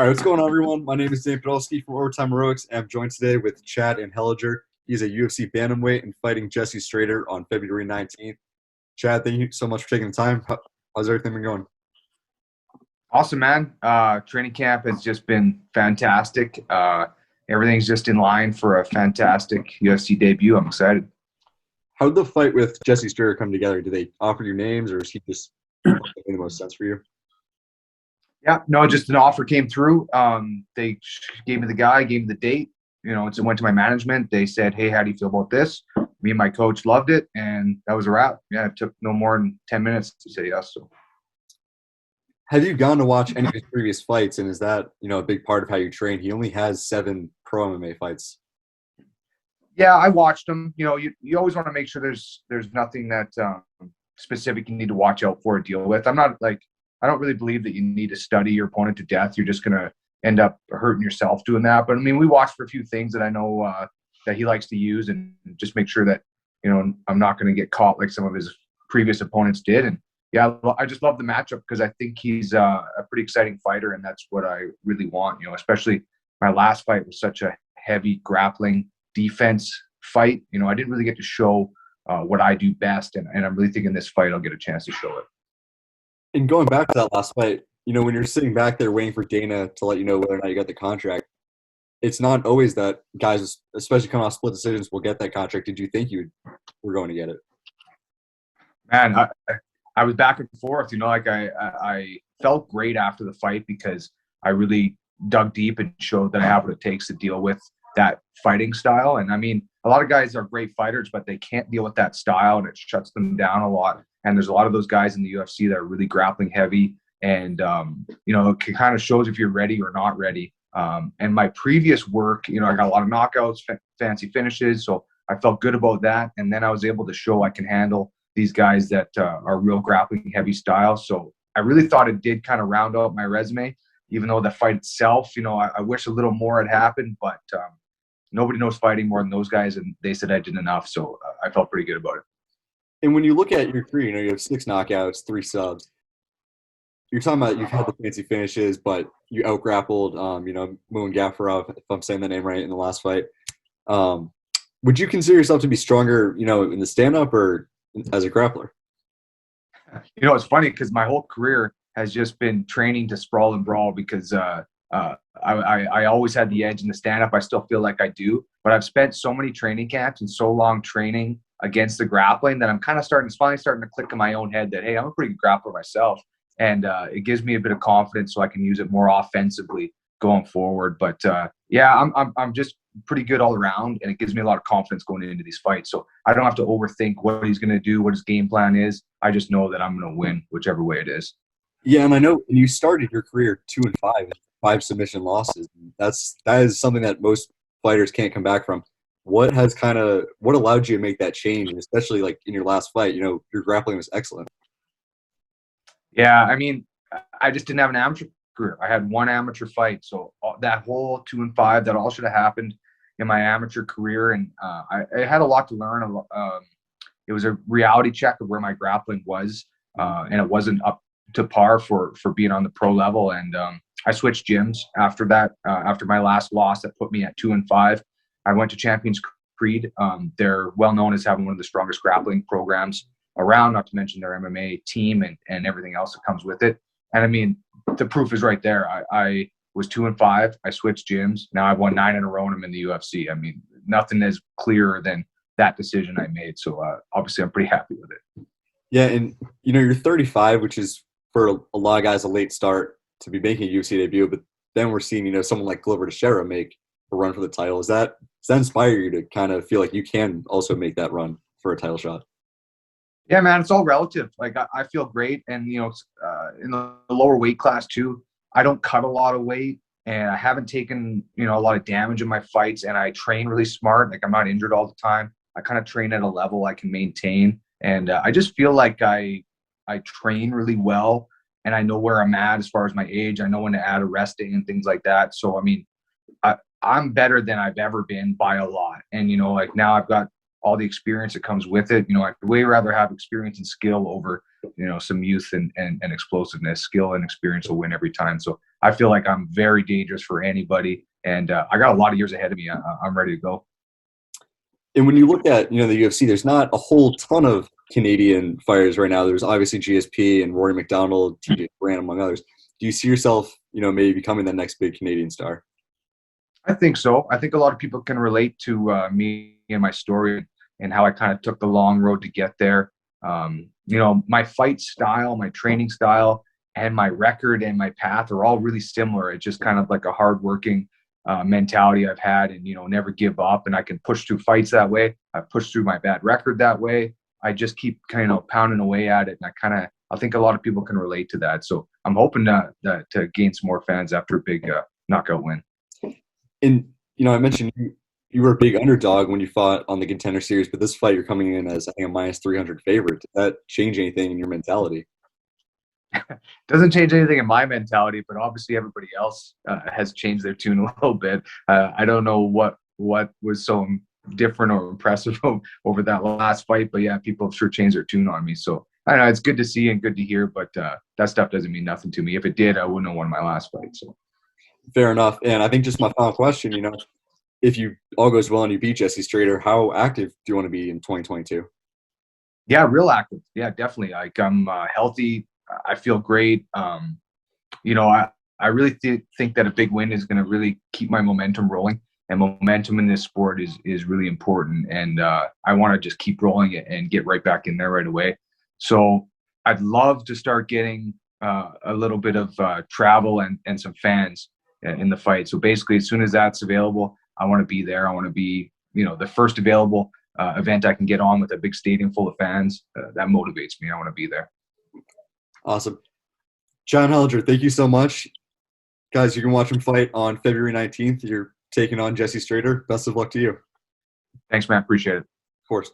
All right, what's going on, everyone? My name is Danny Podolsky from Overtime Heroics, and I'm joined today with Chad Anheliger. He's a UFC bantamweight and fighting Jesse Strader on February 19th. Chad, thank you so much for taking the time. How's everything been going? Awesome, man. Training camp has just been fantastic. Everything's just in line for a fantastic UFC debut. I'm excited. How did the fight with Jesse Strader come together? Did they offer you names, or is he just making the most sense for you? Yeah, no, just an offer came through. They gave me the guy, gave me the date. It went to my management. They said, "Hey, how do you feel about this?" Me and my coach loved it, and that was a wrap. Yeah, it took no more than 10 minutes to say yes. So. Have you gone to watch any of his previous fights, and is that a big part of how you train? He only has 7 pro MMA fights. Yeah, I watched them. You always want to make sure there's nothing that specific you need to watch out for or deal with. I don't really believe that you need to study your opponent to death. You're just gonna end up hurting yourself doing that. But I mean, we watched for a few things that I know that he likes to use, and just make sure that I'm not going to get caught like some of his previous opponents did. And yeah, I just love the matchup because I think he's a pretty exciting fighter, and that's what I really want. Especially my last fight was such a heavy grappling defense fight. I didn't really get to show what I do best, and I'm really thinking this fight I'll get a chance to show it. And going back to that last fight, when you're sitting back there waiting for Dana to let you know whether or not you got the contract, it's not always that guys, especially coming off split decisions, will get that contract. Did you think you were going to get it? Man, I was back and forth. I felt great after the fight because I really dug deep and showed that I have what it takes to deal with that fighting style. And I mean, a lot of guys are great fighters, but they can't deal with that style, and it shuts them down a lot. And there's a lot of those guys in the UFC that are really grappling heavy, and it kind of shows if you're ready or not ready. And my previous work, I got a lot of knockouts, fancy finishes, so I felt good about that. And then I was able to show I can handle these guys that are real grappling heavy style. So I really thought it did kind of round out my resume, even though the fight itself, I wish a little more had happened, but nobody knows fighting more than those guys, and they said I did enough, so I felt pretty good about it. And when you look at your career, you have 6 knockouts, 3 subs. You're talking about you've had the fancy finishes, but you out-grappled, Moon Gafarov, if I'm saying the name right, in the last fight. Would you consider yourself to be stronger, in the stand-up or as a grappler? It's funny because my whole career has just been training to sprawl and brawl because I always had the edge in the stand-up. I still feel like I do, but I've spent so many training camps and so long training against the grappling that I'm kind of finally starting to click in my own head that, hey, I'm a pretty good grappler myself. And it gives me a bit of confidence so I can use it more offensively going forward. But yeah, I'm just pretty good all around, and it gives me a lot of confidence going into these fights. So I don't have to overthink what he's going to do, what his game plan is. I just know that I'm going to win whichever way it is. Yeah, and I know you started your career 2-5, 5 submission losses. That is something that most fighters can't come back from. What allowed you to make that change, and especially like in your last fight, your grappling was excellent. Yeah, I mean, I just didn't have an amateur career. I had one amateur fight, so that whole 2-5, that all should have happened in my amateur career, and I had a lot to learn. It was a reality check of where my grappling was, and it wasn't up to par for being on the pro level. And I switched gyms after that. After my last loss, that put me at 2-5. I went to Champions Creed. They're well known as having one of the strongest grappling programs around, not to mention their MMA team and everything else that comes with it. And I mean, the proof is right there. I was 2-5. I switched gyms. Now I've won 9 in a row, and I'm in the UFC. I mean, nothing is clearer than that decision I made. So obviously, I'm pretty happy with it. Yeah, and you're 35, which is for a lot of guys a late start to be making a UFC debut. But then we're seeing someone like Glover Teixeira make a run for the title. Does that inspire you to kind of feel like you can also make that run for a title shot? Yeah, man, it's all relative. Like I feel great, and in the lower weight class too, I don't cut a lot of weight, and I haven't taken a lot of damage in my fights, and I train really smart. Like I'm not injured all the time. I kind of train at a level I can maintain, and I just feel like I train really well, and I know where I'm at as far as my age. I know when to add a resting and things like that. So I mean, I'm better than I've ever been by a lot, and like now I've got all the experience that comes with it. I'd way rather have experience and skill over, some youth and explosiveness. Skill and experience will win every time. So I feel like I'm very dangerous for anybody, and I got a lot of years ahead of me. I'm ready to go. And when you look at, the UFC, there's not a whole ton of Canadian fighters right now. There's obviously GSP and Rory McDonald, TJ Grant, among others. Do you see yourself, maybe becoming the next big Canadian star? I think so. I think a lot of people can relate to me and my story and how I kind of took the long road to get there. My fight style, my training style, and my record and my path are all really similar. It's just kind of like a hardworking mentality I've had, and never give up. And I can push through fights that way. I push through my bad record that way. I just keep kind of pounding away at it, and I think a lot of people can relate to that. So I'm hoping to gain some more fans after a big knockout win. And I mentioned you were a big underdog when you fought on the Contender series, but this fight you're coming in as, I think, a minus 300 favorite. Did that change anything in your mentality? Doesn't change anything in my mentality, but obviously everybody else has changed their tune a little bit. I don't know what was so different or impressive over that last fight, but yeah, people have sure changed their tune on me. So I know it's good to see and good to hear, but that stuff doesn't mean nothing to me. If it did, I wouldn't have won my last fight. So fair enough. And I think just my final question, if you all goes well and you beat Jesse Strader, how active do you want to be in 2022? Yeah, real active. Yeah, definitely. Like I'm healthy. I feel great. I really think that a big win is going to really keep my momentum rolling, and momentum in this sport is really important. And I want to just keep rolling it and get right back in there right away. So I'd love to start getting a little bit of travel and some fans in the fight. So basically, as soon as that's available, I want to be there. I want to be, the first available event I can get on with a big stadium full of fans. That motivates me. I want to be there. Awesome. Chad Anheliger, thank you so much. Guys, you can watch him fight on February 19th. You're taking on Jesse Strader. Best of luck to you. Thanks, man. Appreciate it. Of course.